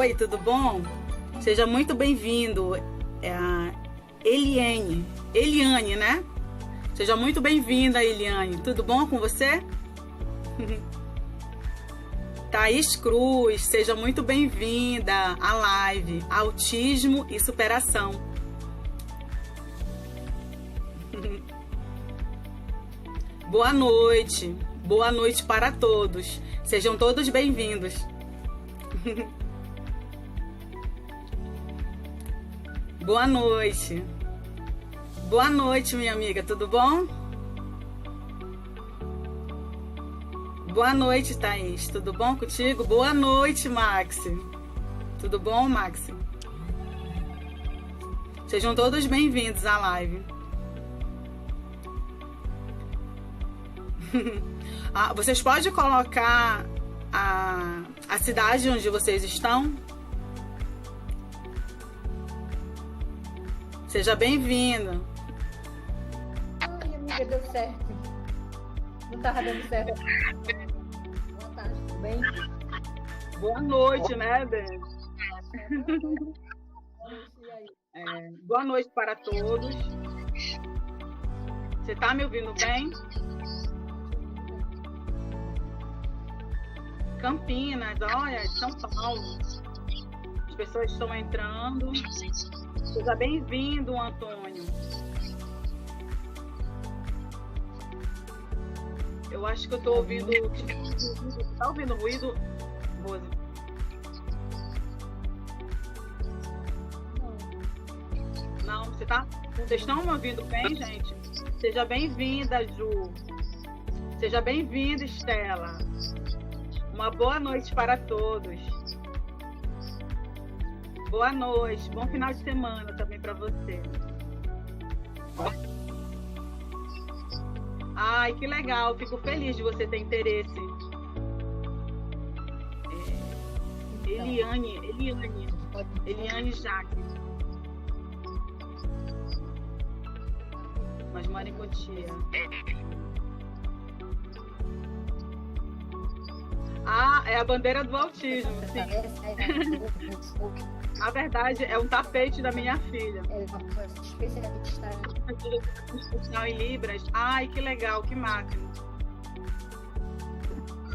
Oi, tudo bom? Seja muito bem-vindo. É a Eliane, né? Seja muito bem-vinda, Eliane. Tudo bom com você? Thaís Cruz, seja muito bem-vinda à live Autismo e Superação. Boa noite para todos. Sejam todos bem-vindos. Boa noite, minha amiga, tudo bom? Boa noite, Thaís, tudo bom contigo? Boa noite, Maxi. Tudo bom, Maxi? Sejam todos bem-vindos à live. Vocês podem colocar a cidade onde vocês estão? Seja bem-vindo. Ai, amiga, deu certo. Não estava dando certo. Boa tarde, tudo bem? Boa noite, né, Ben? Boa noite para todos. Você está me ouvindo bem? Campinas, olha, de São Paulo. As pessoas estão entrando. Seja bem-vindo, Antônio. Eu acho que eu estou ouvindo... Está ouvindo ruído, Rose? Não, você tá? Vocês estão me ouvindo bem, gente? Seja bem-vinda, Ju. Seja bem-vinda, Estela. Uma boa noite para todos. Boa noite, bom final de semana também para você. Ai, que legal, fico feliz de você ter interesse. Eliane Jaques. Mas mora em Cotia. É a bandeira do autismo, sim. Na verdade, é um tapete da minha filha. É uma especialista em Libras. Ai, que legal, que máximo.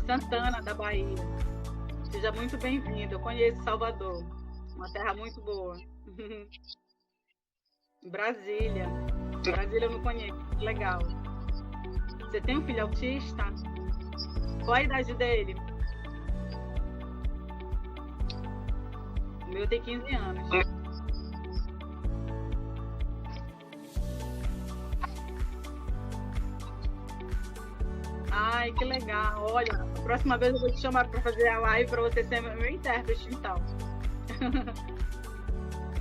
Santana, da Bahia. Seja muito bem-vindo. Eu conheço Salvador. Uma terra muito boa. Brasília. Brasília eu não conheço. Legal. Você tem um filho autista? Qual a idade dele? O meu tem 15 anos. Ai, que legal. Olha, a próxima vez eu vou te chamar para fazer a live para você ser meu intérprete, então.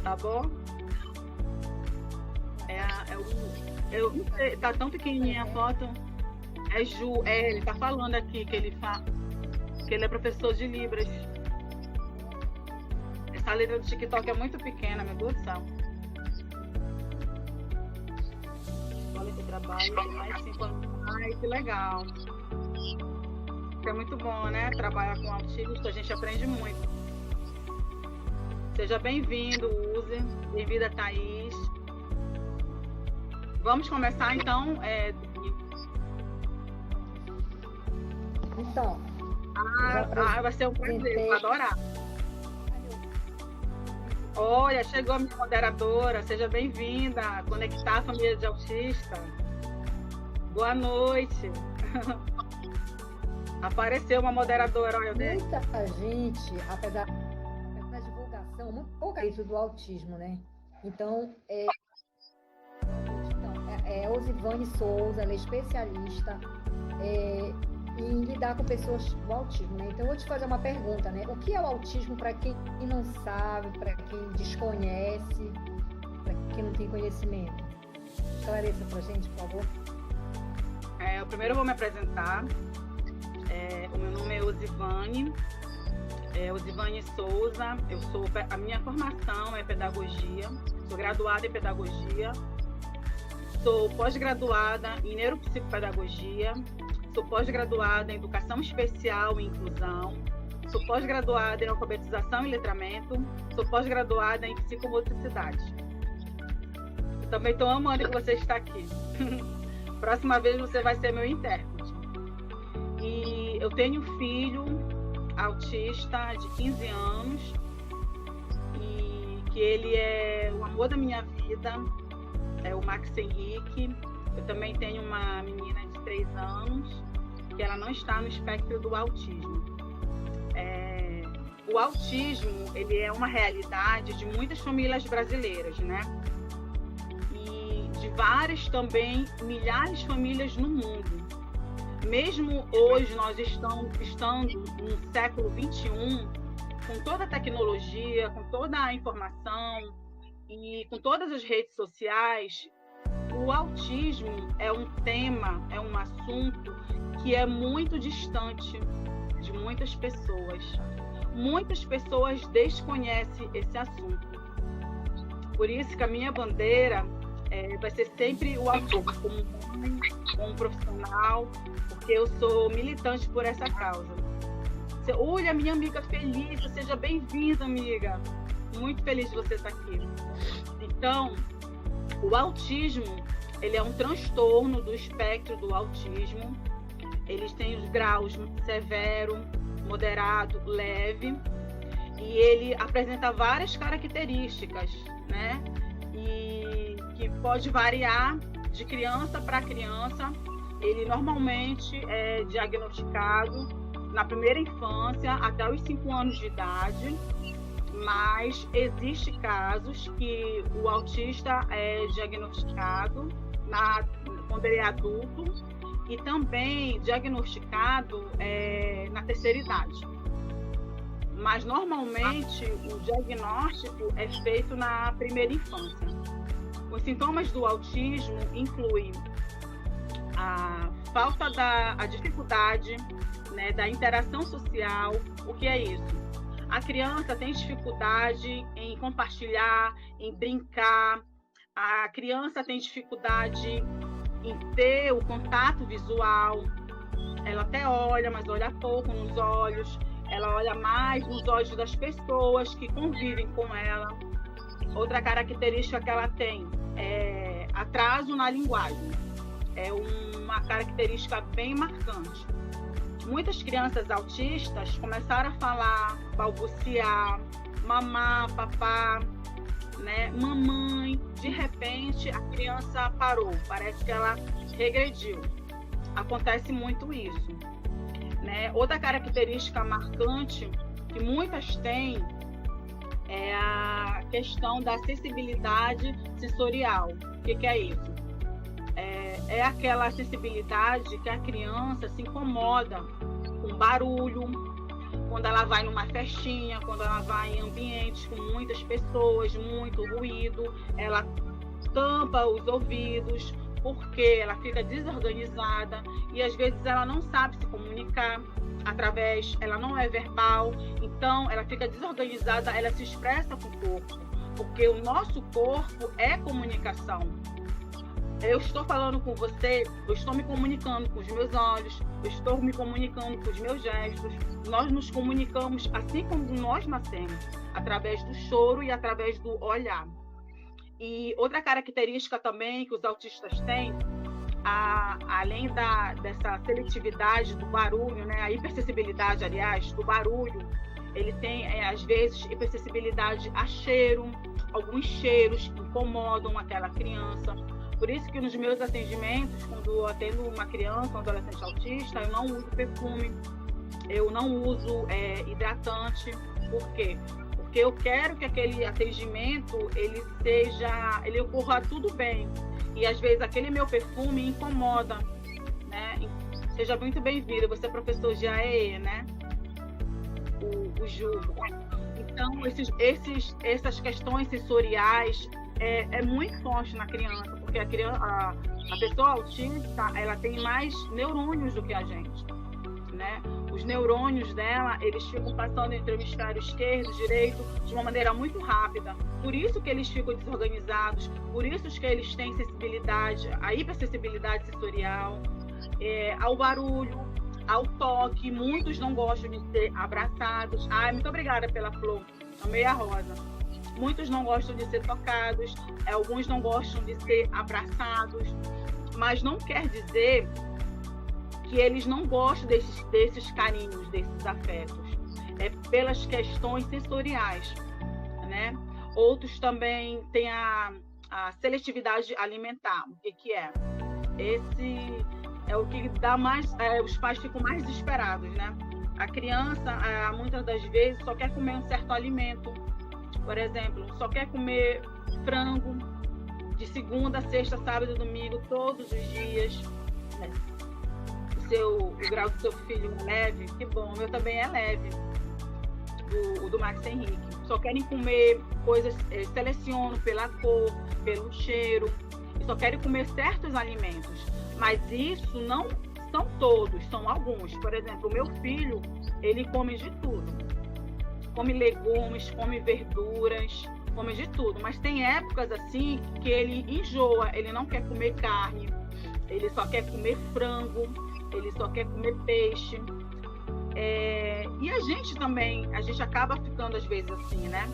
Tá bom? Eu não sei, tá tão pequenininha a foto. É Ju, ele tá falando aqui que ele é professor de Libras. Essa letra do TikTok é muito pequena, meu Deus do céu. Olha que trabalho, tem mais de 5 anos. Ai, que legal. Isso é muito bom, né? Trabalhar com autista, a gente aprende muito. Seja bem-vindo, Uzi. Bem-vinda, Thaís. Vamos começar, então. Então. Vai ser um prazer, vou adorar. Olha, chegou a minha moderadora, seja bem-vinda a Conectar a Família de Autista. Boa noite. Apareceu uma moderadora, olha. Muita gente, apesar da divulgação, muito pouco isso do autismo, né? Então, Osivane Souza, ela é especialista em lidar com pessoas com autismo, né? Então, eu vou te fazer uma pergunta, né? O que é o autismo para quem não sabe, para quem desconhece, para quem não tem conhecimento? Esclareça para a gente, por favor. Primeiro eu vou me apresentar. O meu nome é Osivane. Osivane Souza. A minha formação é pedagogia. Sou graduada em pedagogia. Sou pós-graduada em neuropsicopedagogia. Sou pós-graduada em educação especial e inclusão. sou pós-graduada em alfabetização e letramento, sou pós-graduada em psicomotricidade. Eu também estou amando que você está aqui. Próxima vez você vai ser meu intérprete. E eu tenho um filho autista de 15 anos, e que ele é o amor da minha vida, é o Max Henrique. Eu também tenho uma menina de 3 anos, que ela não está no espectro do autismo. O autismo, ele é uma realidade de muitas famílias brasileiras, né? E de várias também, milhares de famílias no mundo. Mesmo hoje, nós estando no século XXI, com toda a tecnologia, com toda a informação e com todas as redes sociais, o autismo é um tema, é um assunto que é muito distante de muitas pessoas. Muitas pessoas desconhecem esse assunto. Por isso que a minha bandeira vai ser sempre o autismo, como mãe, como profissional, porque eu sou militante por essa causa. Olha, minha amiga Felícia, seja bem-vinda, amiga. Muito feliz de você estar aqui. Então, o autismo, ele é um transtorno do espectro do autismo. Eles têm os graus severo, moderado, leve, e ele apresenta várias características, né? E que pode variar de criança para criança. Ele normalmente é diagnosticado na primeira infância até os 5 anos de idade, mas existe casos que o autista é diagnosticado quando ele é adulto e também diagnosticado na terceira idade. Mas normalmente o diagnóstico é feito na primeira infância. Os sintomas do autismo incluem a dificuldade, né, da interação social. O que é isso? A criança tem dificuldade em compartilhar, em brincar. A criança tem dificuldade em ter o contato visual. Ela até olha, mas olha pouco nos olhos. Ela olha mais nos olhos das pessoas que convivem com ela. Outra característica que ela tem é atraso na linguagem. É uma característica bem marcante. Muitas crianças autistas começaram a falar, balbuciar, mamá, papá, né, mamãe. De repente, a criança parou, parece que ela regrediu. Acontece muito isso, né? Outra característica marcante que muitas têm é a questão da sensibilidade sensorial. O que é isso? É aquela sensibilidade que a criança se incomoda com barulho, quando ela vai numa festinha, quando ela vai em ambientes com muitas pessoas, muito ruído, ela tampa os ouvidos, porque ela fica desorganizada e às vezes ela não sabe se comunicar ela não é verbal, então ela fica desorganizada, ela se expressa com o corpo, porque o nosso corpo é comunicação. Eu estou falando com você, eu estou me comunicando com os meus olhos, eu estou me comunicando com os meus gestos. Nós nos comunicamos assim como nós nascemos, através do choro e através do olhar. E outra característica também que os autistas têm, além dessa seletividade do barulho, né, a hipersensibilidade, aliás, do barulho, ele tem, às vezes, hipersensibilidade a cheiro. Alguns cheiros incomodam aquela criança. Por isso que nos meus atendimentos, quando eu atendo uma criança, um adolescente autista, eu não uso perfume, eu não uso hidratante. Por quê? Porque eu quero que aquele atendimento ele ocorra tudo bem. E às vezes aquele meu perfume incomoda, né? Seja muito bem-vindo, você é professor de AEE, né? O Ju. Então, essas questões sensoriais é muito forte na criança, porque a pessoa autista, ela tem mais neurônios do que a gente, né? Os neurônios dela, eles ficam passando entre o hemisfério esquerdo e direito de uma maneira muito rápida. Por isso que eles ficam desorganizados, por isso que eles têm sensibilidade, a hipersensibilidade sensorial, ao barulho, ao toque, muitos não gostam de ser abraçados. Ai, muito obrigada pela flor, amei a rosa. Muitos não gostam de ser tocados, alguns não gostam de ser abraçados, mas não quer dizer que eles não gostam desses carinhos, desses afetos. É pelas questões sensoriais, né? Outros também têm a seletividade alimentar. O que é? Esse é o que dá mais, os pais ficam mais desesperados, né? A criança, muitas das vezes, só quer comer um certo alimento. Por exemplo, só quer comer frango de segunda, sexta, sábado e domingo, todos os dias. Né? O grau do seu filho é leve, que bom, o meu também é leve, do Max Henrique. Só querem comer coisas, selecionam pela cor, pelo cheiro, e só querem comer certos alimentos. Mas isso não são todos, são alguns. Por exemplo, o meu filho, ele come de tudo. Come legumes, come verduras, come de tudo. Mas tem épocas assim que ele enjoa, ele não quer comer carne, ele só quer comer frango, ele só quer comer peixe. E a gente também, a gente acaba ficando às vezes assim, né?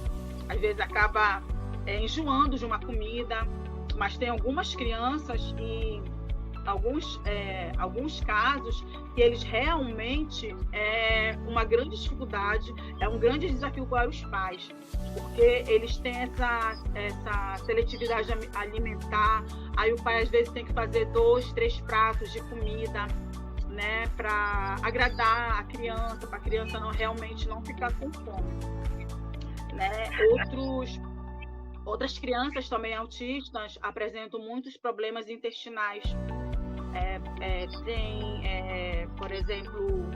Às vezes acaba enjoando de uma comida, mas tem algumas crianças e alguns casos que eles realmente uma grande dificuldade, é um grande desafio para os pais, porque eles têm essa seletividade alimentar, aí o pai às vezes tem que fazer 2, 3 pratos de comida, né, para agradar a criança, para a criança realmente não ficar com fome, né? Outras crianças também autistas apresentam muitos problemas intestinais. Tem, por exemplo,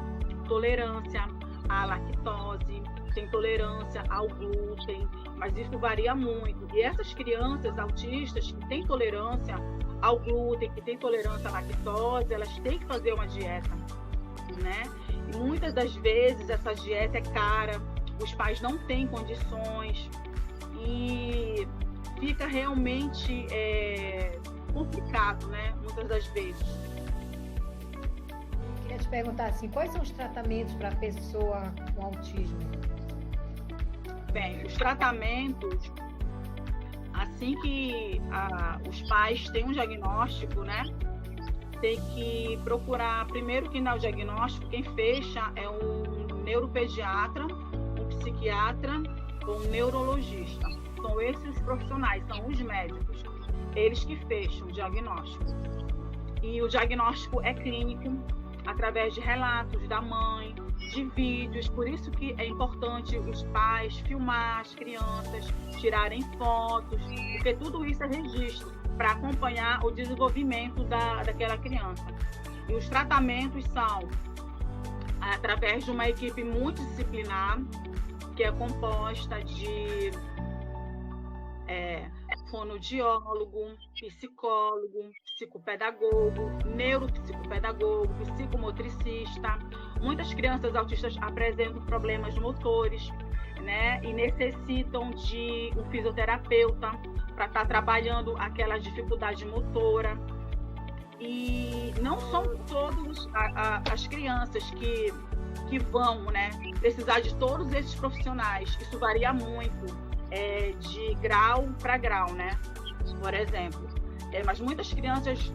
tolerância à lactose, tem tolerância ao glúten, mas isso varia muito. E essas crianças autistas que têm tolerância ao glúten, que têm tolerância à lactose, elas têm que fazer uma dieta, né? E muitas das vezes essa dieta é cara, os pais não têm condições e fica realmente complicado, né? Muitas das vezes. Eu queria te perguntar assim, quais são os tratamentos para a pessoa com autismo? Bem, os tratamentos, assim que os pais têm um diagnóstico, né? Tem que procurar, primeiro que dá o diagnóstico, quem fecha é um neuropediatra, um psiquiatra ou um neurologista. São esses os profissionais, são os médicos. Eles que fecham o diagnóstico. E o diagnóstico é clínico, através de relatos da mãe, de vídeos. Por isso que é importante os pais filmar as crianças, tirarem fotos, porque tudo isso é registro para acompanhar o desenvolvimento daquela criança. E os tratamentos são através de uma equipe multidisciplinar, que é composta de fonoaudiólogo, psicólogo, psicopedagogo, neuropsicopedagogo, psicomotricista. Muitas crianças autistas apresentam problemas motores, né? E necessitam de um fisioterapeuta para estar trabalhando aquela dificuldade motora. E não são todas as crianças que vão, né, precisar de todos esses profissionais. Isso varia muito. De grau para grau, né? Por exemplo. Mas muitas crianças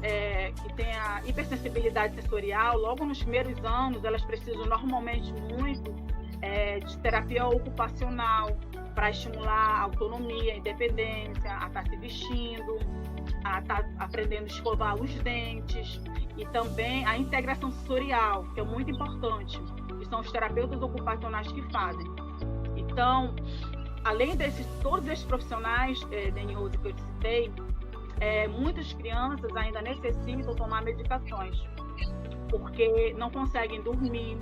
que têm a hipersensibilidade sensorial, logo nos primeiros anos, elas precisam normalmente muito de terapia ocupacional para estimular a autonomia, a independência, a estar se vestindo, a estar aprendendo a escovar os dentes, e também a integração sensorial, que é muito importante, que são os terapeutas ocupacionais que fazem. Então, além todos esses profissionais, Denise, que eu te citei, muitas crianças ainda necessitam tomar medicações, porque não conseguem dormir.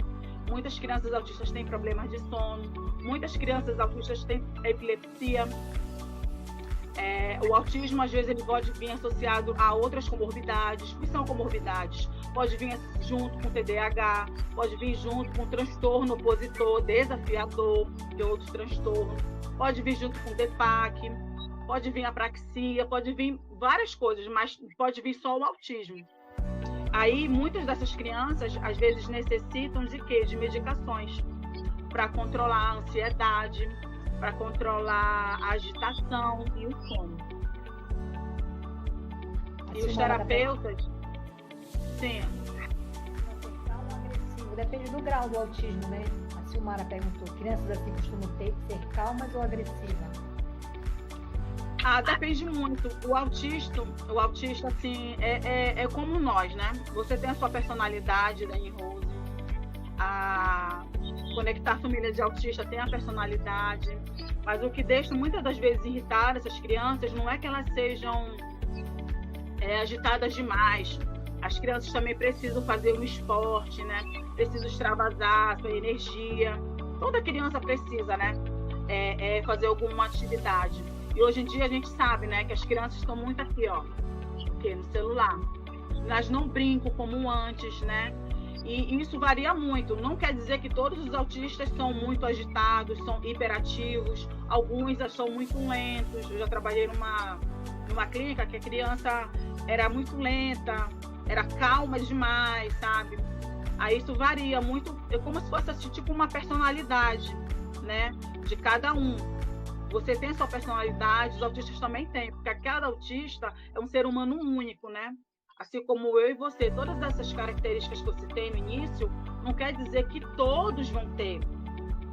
Muitas crianças autistas têm problemas de sono, muitas crianças autistas têm epilepsia. O autismo, às vezes, ele pode vir associado a outras comorbidades. O que são comorbidades? Pode vir junto com TDAH, pode vir junto com transtorno opositor, desafiador, que é outro transtorno. Pode vir junto com DEPAC, pode vir apraxia, pode vir várias coisas, mas pode vir só o autismo. Aí, muitas dessas crianças, às vezes, necessitam de quê? De medicações para controlar a ansiedade, para controlar a agitação e o sono. E os terapeutas, sim. Depende do grau do autismo, né? A Silmara perguntou. Crianças assim costumam ser calmas ou agressivas? Depende muito. O autista assim, é como nós, né? Você tem a sua personalidade, Dani Rose. A Conectar Família de Autista tem a personalidade. Mas o que deixa muitas das vezes irritar essas crianças não é que elas sejam agitadas demais. As crianças também precisam fazer um esporte, né? Precisam extravasar sua energia. Toda criança precisa, né? Fazer alguma atividade. E hoje em dia a gente sabe, né? Que as crianças estão muito aqui, ó. No celular. Elas não brincam como antes, né? E isso varia muito. Não quer dizer que todos os autistas são muito agitados, são hiperativos. Alguns são muito lentos. Eu já trabalhei numa clínica que a criança era muito lenta, era calma demais, sabe? Aí isso varia muito, é como se fosse assim, tipo uma personalidade, né? De cada um. Você tem a sua personalidade, os autistas também têm, porque cada autista é um ser humano único, né? Assim como eu e você, todas essas características que você tem no início, não quer dizer que todos vão ter,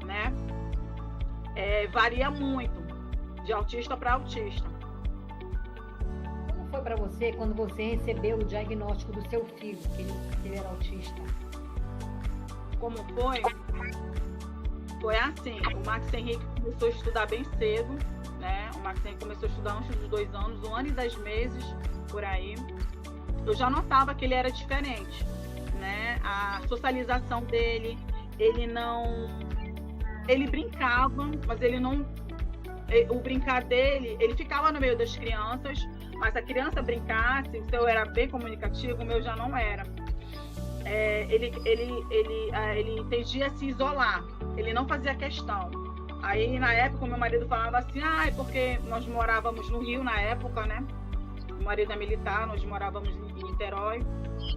né? Varia muito, de autista para autista. Como foi para você quando você recebeu o diagnóstico do seu filho, que ele era autista? Como foi? Foi assim, o Max Henrique começou a estudar bem cedo, né? O Max Henrique começou a estudar antes dos 2 anos, 1 ano e 10 meses, por aí. Eu já notava que ele era diferente, né? A socialização dele, ele brincava, mas ele não... O brincar dele, ele ficava no meio das crianças, mas se a criança brincasse, o seu era bem comunicativo, o meu já não era. Ele tendia a se isolar, ele não fazia questão. Aí, na época, o meu marido falava assim, porque nós morávamos no Rio na época, né? O marido é militar, nós morávamos em Niterói.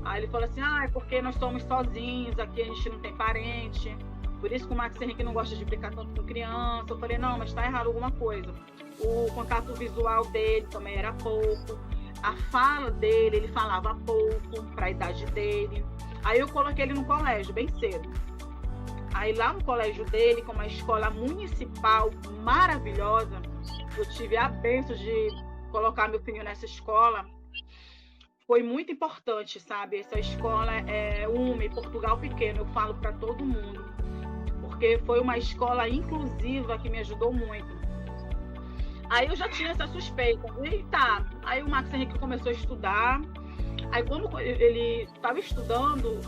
Aí ele falou assim, porque nós somos sozinhos, aqui a gente não tem parente, por isso que o Max Henrique não gosta de brincar tanto com criança. Eu falei, não, mas tá errado alguma coisa. O contato visual dele também era pouco, a fala dele, ele falava pouco para a idade dele. Aí eu coloquei ele no colégio, bem cedo. Aí lá no colégio dele, com uma escola municipal maravilhosa, eu tive a bênção de colocar meu filho nessa escola. Foi muito importante, sabe? Essa escola é uma, em Portugal pequeno, eu falo para todo mundo. Porque foi uma escola inclusiva que me ajudou muito. Aí eu já tinha essa suspeita. Aí o Max Henrique começou a estudar. Aí quando ele estava estudando,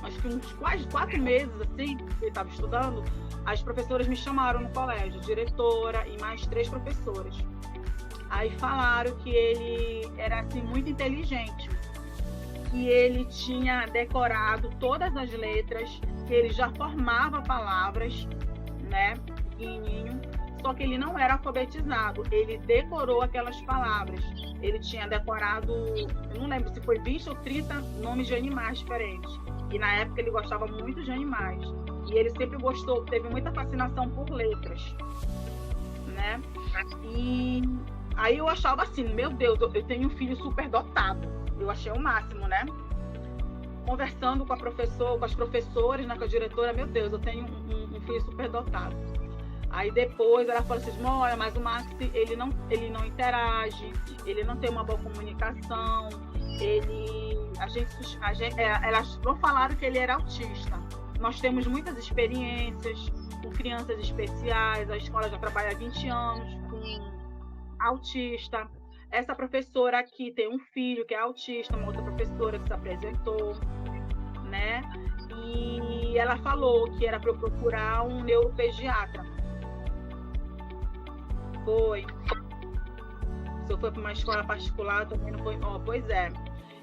acho que uns quase 4 meses, assim, ele estava estudando, as professoras me chamaram no colégio, diretora e mais 3 professoras. Aí falaram que ele era, assim, muito inteligente, que ele tinha decorado todas as letras, que ele já formava palavras, né, pequenininho, só que ele não era alfabetizado, ele decorou aquelas palavras. Ele tinha decorado, eu não lembro se foi 20 ou 30 nomes de animais diferentes. E na época ele gostava muito de animais. E ele sempre gostou, teve muita fascinação por letras, né? E aí eu achava assim, meu Deus, eu tenho um filho super dotado. Eu achei o máximo, né? Conversando com a professora, com as professoras, né, com a diretora, meu Deus, eu tenho um filho super dotado. Aí depois ela falou assim, olha, mas o Max, ele não interage, ele não tem uma boa comunicação, elas não falaram que ele era autista. Nós temos muitas experiências com crianças especiais, a escola já trabalha há 20 anos com autista. Essa professora aqui tem um filho que é autista, uma outra professora que se apresentou, né? E ela falou que era para eu procurar um neuropediatra. Foi. Se eu for para uma escola particular, também não foi. Pois é.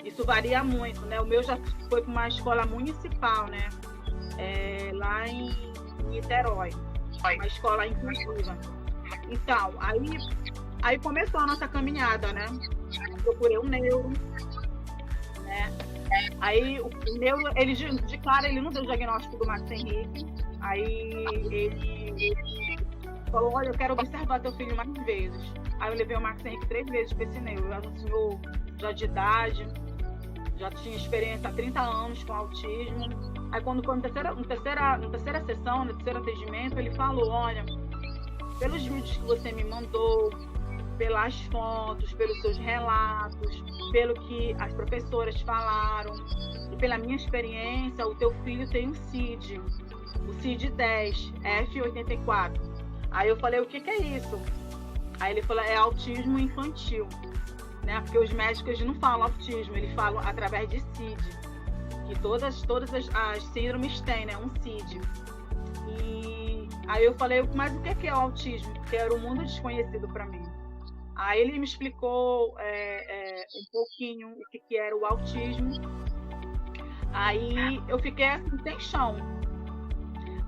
Isso varia muito, né? O meu já foi para uma escola municipal, né? Lá em Niterói. Uma escola inclusiva. Então, aí começou a nossa caminhada, né? Procurei um neuro. né? Aí ele de cara ele não deu o diagnóstico do Marcos Henrique. Aí ele falou, olha, eu quero observar teu filho mais vezes. Aí eu levei o Marcos Henrique 3 vezes para esse neuro. Eu era um senhor já de idade, já tinha experiência há 30 anos com autismo. Aí quando foi na terceira sessão, no terceiro atendimento, ele falou, olha, pelos vídeos que você me mandou, pelas fotos, pelos seus relatos, pelo que as professoras falaram e pela minha experiência, o teu filho tem um CID, o CID-10, F84. Aí eu falei, o que é isso? Aí ele falou, é autismo infantil, né? Porque os médicos não falam autismo, eles falam através de CID, que todas as síndromes têm, né? Um CID. E aí eu falei, mas o que é o autismo? Porque era um mundo desconhecido para mim. Aí ele me explicou um pouquinho o que era o autismo. Aí eu fiquei assim, sem chão.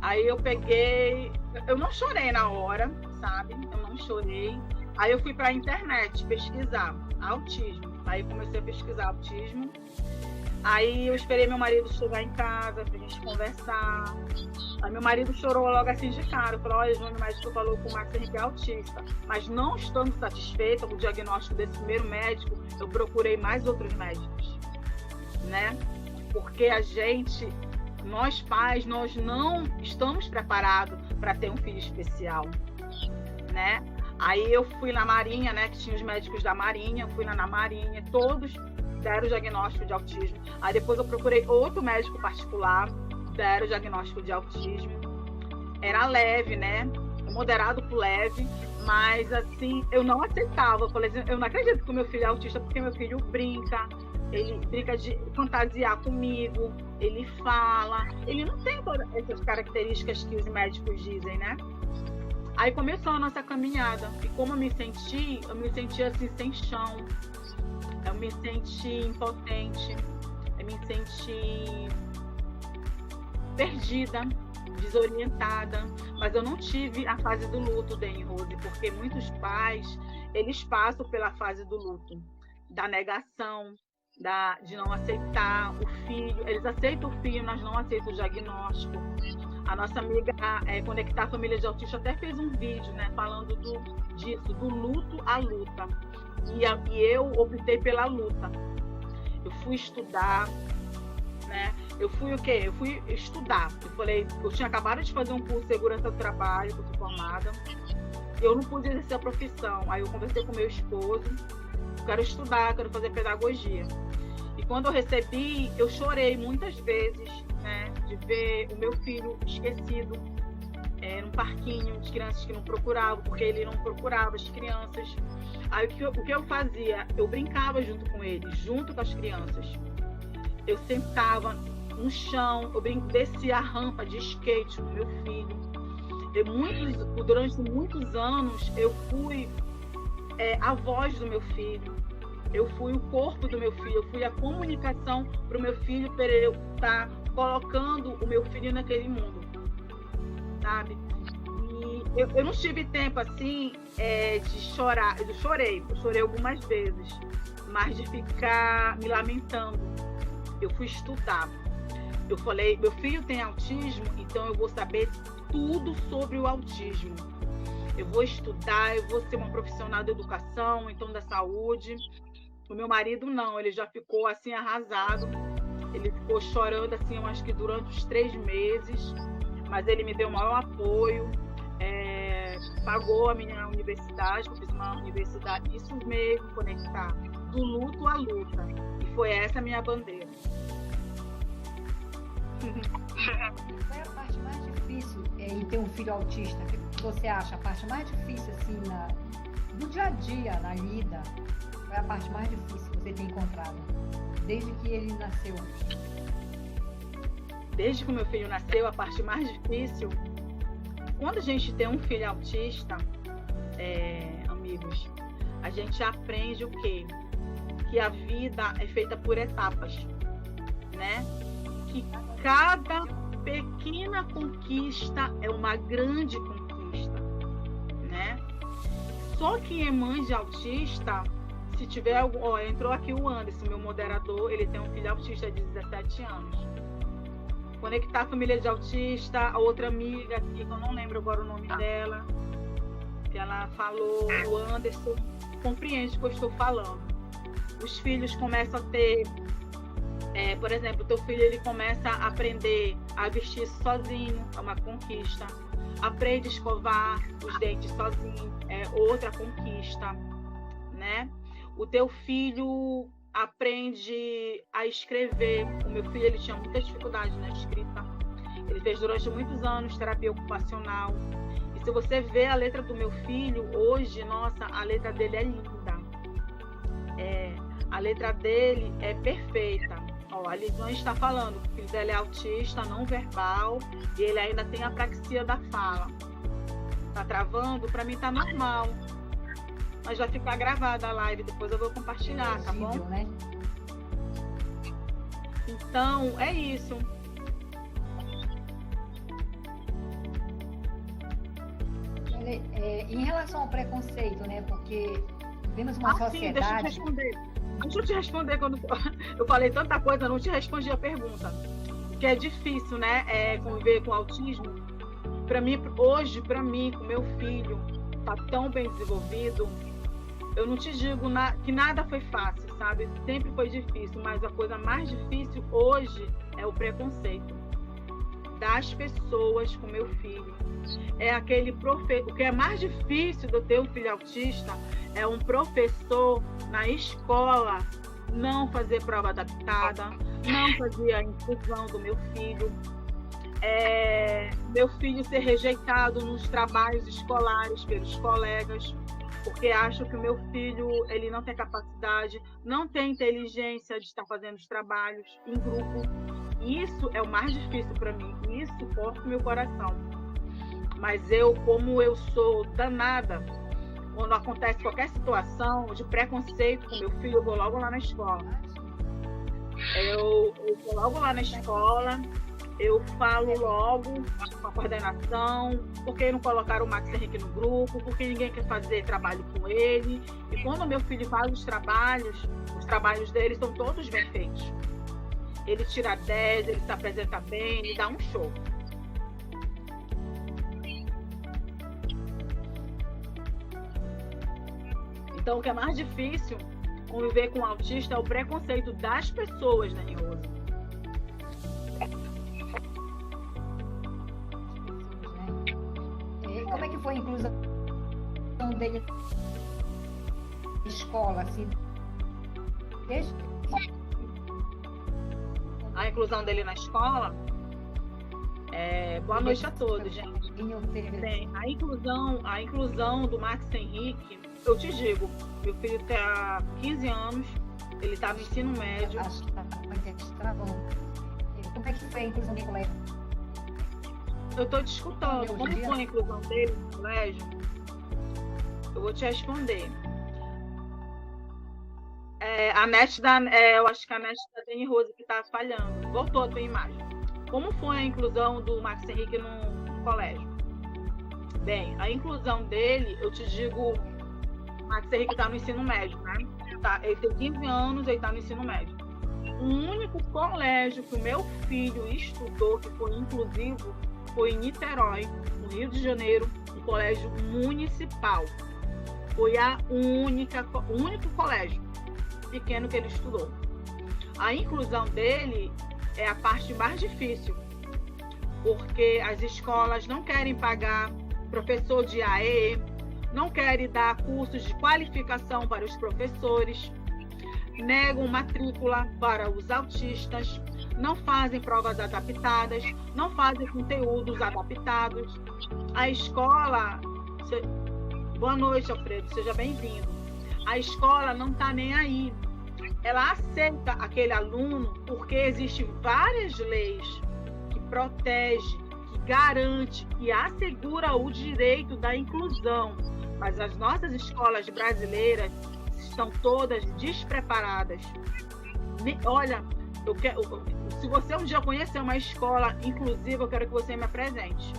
Aí eu não chorei na hora, sabe? Eu não chorei. Aí eu fui para a internet pesquisar autismo. Aí comecei a pesquisar autismo. Aí eu esperei meu marido chegar em casa pra gente conversar. Aí meu marido chorou logo assim de cara. Falou, olha, Júnior, o médico falou que o Marcos Henrique é autista. Mas não estando satisfeita com o diagnóstico desse primeiro médico, eu procurei mais outros médicos, né? Porque nós pais, nós não estamos preparados para ter um filho especial, né? Aí eu fui na Marinha, né, que tinha os médicos da Marinha, fui lá na Marinha, todos deram o diagnóstico de autismo. Aí depois eu procurei outro médico particular, deram o diagnóstico de autismo. Era leve, né? Moderado pro leve, mas assim, eu não aceitava. Eu falei, eu não acredito que o meu filho é autista, porque meu filho brinca, ele brinca de fantasiar comigo, ele fala, ele não tem todas essas características que os médicos dizem, né? Aí começou a nossa caminhada, e como eu me senti assim, sem chão, eu me senti impotente, eu me senti perdida, desorientada, mas eu não tive a fase do luto, Dani Rose, porque muitos pais, eles passam pela fase do luto, da negação, de não aceitar o filho, eles aceitam o filho, mas não aceitam o diagnóstico. A nossa amiga Conectar Família de Autista até fez um vídeo, né, falando disso, do luto à luta. E eu optei pela luta. Eu fui estudar, né? Eu fui o quê? Eu fui estudar. Eu tinha acabado de fazer um curso de segurança do trabalho, que eu sou formada. Eu não pude exercer a profissão. Aí eu conversei com meu esposo. Eu quero estudar, quero fazer pedagogia. E quando eu recebi, eu chorei muitas vezes, né? De ver o meu filho esquecido num parquinho de crianças que não procuravam, porque ele não procurava as crianças. Aí o que eu fazia? Eu brincava junto com ele, junto com as crianças. Eu sentava no chão, eu descia a rampa de skate com meu filho. Durante muitos anos, eu fui a voz do meu filho. Eu fui o corpo do meu filho, eu fui a comunicação para o meu filho, para eu estar colocando o meu filho naquele mundo, sabe? E eu não tive tempo assim de chorar. Eu chorei algumas vezes, mas de ficar me lamentando. Eu fui estudar. Eu falei, meu filho tem autismo, então eu vou saber tudo sobre o autismo. Eu vou estudar, eu vou ser uma profissional da educação, então da saúde. O meu marido não, ele já ficou assim arrasado. Ele ficou chorando assim, eu acho que durante os 3 meses, mas ele me deu o maior apoio, pagou a minha universidade, eu fiz uma universidade, isso mesmo, conectar do luto à luta. E foi essa a minha bandeira. Qual é a parte mais difícil em ter um filho autista? O que você acha? A parte mais difícil assim, do dia a dia, na lida? Qual é a parte mais difícil que você tem encontrado? Desde que ele nasceu? Desde que o meu filho nasceu, a parte mais difícil, quando a gente tem um filho autista, amigos, a gente aprende o quê? Que a vida é feita por etapas, né? Que cada pequena conquista é uma grande conquista, né? Só quem é mãe de autista se tiver algum... Ó, entrou aqui o Anderson, meu moderador, ele tem um filho autista de 17 anos. Conectar a família de autista, a outra amiga aqui, que eu não lembro agora o nome dela, que ela falou, o Anderson, compreende o que eu estou falando. Os filhos começam a ter, por exemplo, o teu filho ele começa a aprender a vestir sozinho, é uma conquista. Aprende a escovar os dentes sozinho, é outra conquista, né? O teu filho aprende a escrever. O meu filho ele tinha muita dificuldade na escrita. Ele fez durante muitos anos terapia ocupacional. E se você vê a letra do meu filho hoje, nossa, a letra dele é linda. A letra dele é perfeita. Ó, a Lisane está falando que o filho dela é autista, não verbal, e ele ainda tem apraxia da fala. Tá travando? Para mim tá normal. Mas vai ficar gravada a live, depois eu vou compartilhar, tá bom? Né? Então, é isso. Em relação ao preconceito, né? Porque vivemos uma sociedade... Sim, deixa eu te responder quando eu falei tanta coisa, eu não te respondi a pergunta. Que é difícil, né? Conviver com autismo. Para mim, hoje, com meu filho, tá tão bem desenvolvido, eu não te digo que nada foi fácil, sabe? Sempre foi difícil, mas a coisa mais difícil hoje é o preconceito das pessoas com meu filho. O que é mais difícil de eu ter um filho autista é um professor na escola não fazer prova adaptada, não fazer a inclusão do meu filho, meu filho ser rejeitado nos trabalhos escolares pelos colegas, porque acham que o meu filho ele não tem capacidade, não tem inteligência de estar fazendo os trabalhos em grupo. Isso é o mais difícil para mim, isso corta o meu coração. Mas como eu sou danada, quando acontece qualquer situação de preconceito com meu filho, eu vou logo lá na escola. Eu vou logo lá na escola, eu falo logo com a coordenação, porque não colocaram o Max Henrique no grupo, porque ninguém quer fazer trabalho com ele. E quando meu filho faz os trabalhos dele são todos bem feitos. Ele tira 10, ele se apresenta bem, ele dá um show. Então, o que é mais difícil conviver com o autista é o preconceito das pessoas, né, Rosa? Como é que foi a inclusão dele na escola? Assim? A inclusão dele na escola? Boa noite a todos, gente. Bem, a inclusão do Max Henrique, eu te digo, meu filho tem 15 anos, ele está no ensino médio. Acho que tá bom. Como é que foi a inclusão do colégio? Eu estou te escutando. Como foi a inclusão dele no colégio? Eu vou te responder. Eu acho que a net da Dani Rose que está falhando. Voltou a tua imagem. Como foi a inclusão do Max Henrique no colégio? Bem, a inclusão dele, eu te digo, o Max Henrique está no ensino médio, né? Ele tem 15 anos, ele está no ensino médio. O único colégio que o meu filho estudou, que foi inclusivo, foi em Niterói, no Rio de Janeiro, um colégio municipal. Foi o único colégio pequeno que ele estudou. A inclusão dele é a parte mais difícil, porque as escolas não querem pagar professor de AE, não querem dar cursos de qualificação para os professores, negam matrícula para os autistas, não fazem provas adaptadas, não fazem conteúdos adaptados. A escola... Boa noite, Alfredo, seja bem-vindo. A escola não está nem aí. Ela aceita aquele aluno porque existem várias leis que protegem, que garante, que assegura o direito da inclusão. Mas as nossas escolas brasileiras estão todas despreparadas. Olha, se você um dia conhecer uma escola inclusiva, eu quero que você me apresente,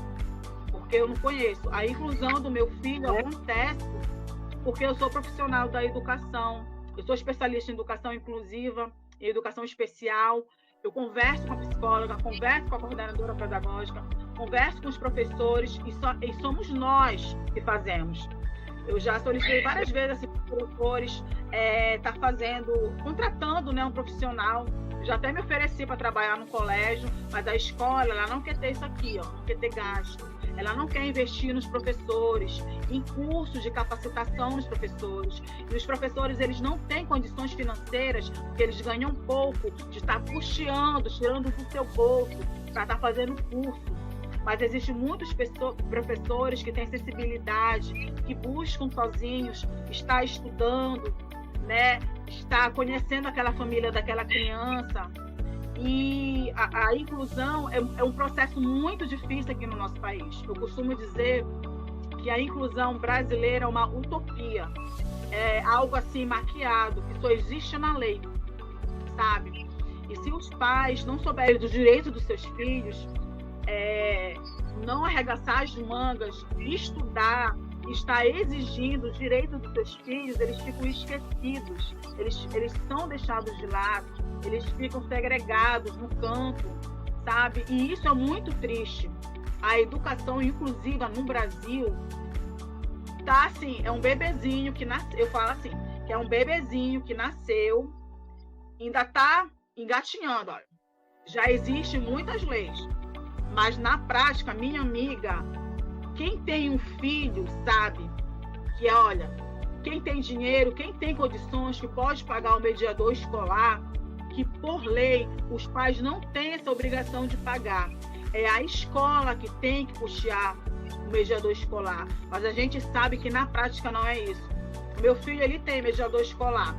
porque eu não conheço. A inclusão do meu filho acontece porque eu sou profissional da educação, Eu sou especialista em educação inclusiva, em educação especial. Eu converso com a psicóloga, converso com a coordenadora pedagógica, converso com os professores e somos nós que fazemos. Eu já solicitei várias vezes assim, para os professores contratando, né, um profissional. Já até me ofereci para trabalhar no colégio, mas a escola ela não quer ter isso aqui, ó, não quer ter gasto. Ela não quer investir nos professores, em cursos de capacitação nos professores. E os professores, eles não têm condições financeiras, porque eles ganham pouco, de estar custeando, tirando do seu bolso, para estar fazendo curso. Mas existem muitos professores que têm sensibilidade, que buscam sozinhos, estar estudando, né? Estar conhecendo aquela família daquela criança. E a inclusão é um processo muito difícil aqui no nosso país. Eu costumo dizer que a inclusão brasileira é uma utopia, é algo assim maquiado, que só existe na lei, sabe? E se os pais não souberem dos direitos dos seus filhos, não arregaçar as mangas, estudar, estar exigindo os direitos dos seus filhos, eles ficam esquecidos, eles são deixados de lado, eles ficam segregados no campo, sabe? E isso é muito triste. A educação inclusiva no Brasil tá assim, é um bebezinho que nasceu, eu falo assim, que é um bebezinho que nasceu, ainda tá engatinhando, olha. Já existem muitas leis, mas na prática, minha amiga, quem tem um filho sabe que, olha, quem tem dinheiro, quem tem condições, que pode pagar o mediador escolar, que por lei os pais não têm essa obrigação de pagar. É a escola que tem que custear o mediador escolar. Mas a gente sabe que na prática não é isso. O meu filho, ele tem mediador escolar.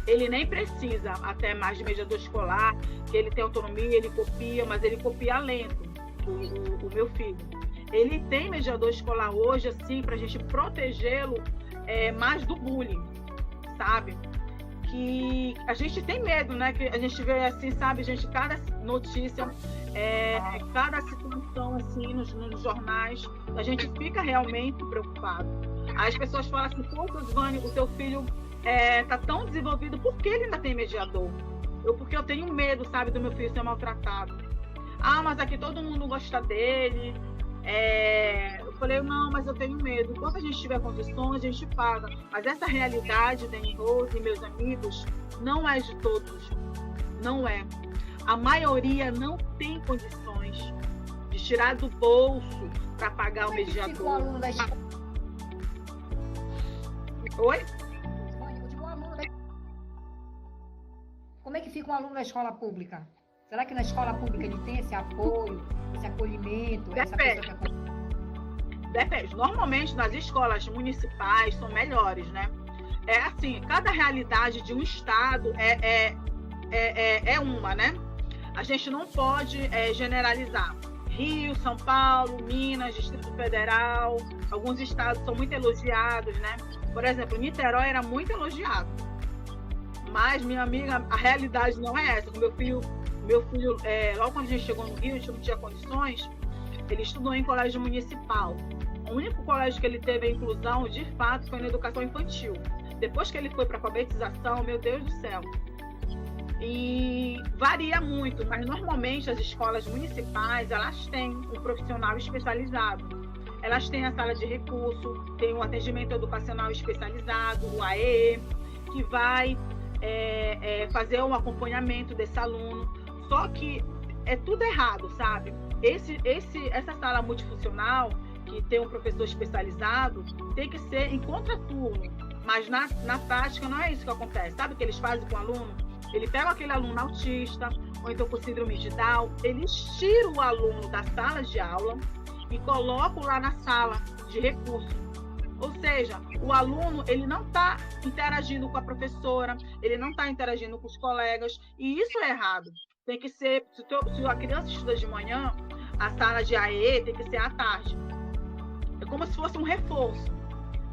Ele nem precisa até mais de mediador escolar, que ele tem autonomia, ele copia, mas ele copia lento, o meu filho. Ele tem mediador escolar hoje, assim, para a gente protegê-lo mais do bullying, sabe? Que a gente tem medo, né? Que a gente vê assim, sabe, gente, cada notícia, cada situação, assim, nos jornais, a gente fica realmente preocupado. Aí as pessoas falam assim, pô, Josivane, o seu filho tá tão desenvolvido, por que ele ainda tem mediador? Porque eu tenho medo, sabe, do meu filho ser maltratado. Ah, mas aqui todo mundo gosta dele. Eu falei, não, mas eu tenho medo. Enquanto a gente tiver condições, a gente paga. Mas essa realidade, Dani Rose e meus amigos, não é de todos. Não é. A maioria não tem condições de tirar do bolso para pagar o mediador. Oi? Como é que fica um aluno da escola pública? Será que na escola pública ele tem esse apoio, esse acolhimento? Depende. Normalmente, nas escolas municipais são melhores, né? É assim, cada realidade de um estado é uma, né? A gente não pode generalizar. Rio, São Paulo, Minas, Distrito Federal, alguns estados são muito elogiados, né? Por exemplo, Niterói era muito elogiado. Mas, minha amiga, a realidade não é essa. Meu filho, logo quando a gente chegou no Rio, a gente não tinha condições, ele estudou em colégio municipal. O único colégio que ele teve a inclusão, de fato, foi na educação infantil. Depois que ele foi para a alfabetização, meu Deus do céu. E varia muito, mas normalmente as escolas municipais, elas têm um profissional especializado. Elas têm a sala de recurso, tem o atendimento educacional especializado, o AEE, que vai fazer um acompanhamento desse aluno. Só que é tudo errado, sabe? Essa sala multifuncional, que tem um professor especializado, tem que ser em contraturno. Mas na prática não é isso que acontece. Sabe o que eles fazem com o aluno? Ele pega aquele aluno autista, ou então com síndrome de Down, eles tiram o aluno da sala de aula e colocam lá na sala de recurso. Ou seja, o aluno, ele não está interagindo com a professora, ele não está interagindo com os colegas, e isso é errado. Tem que ser, se a criança estuda de manhã, a sala de AE tem que ser à tarde. É como se fosse um reforço,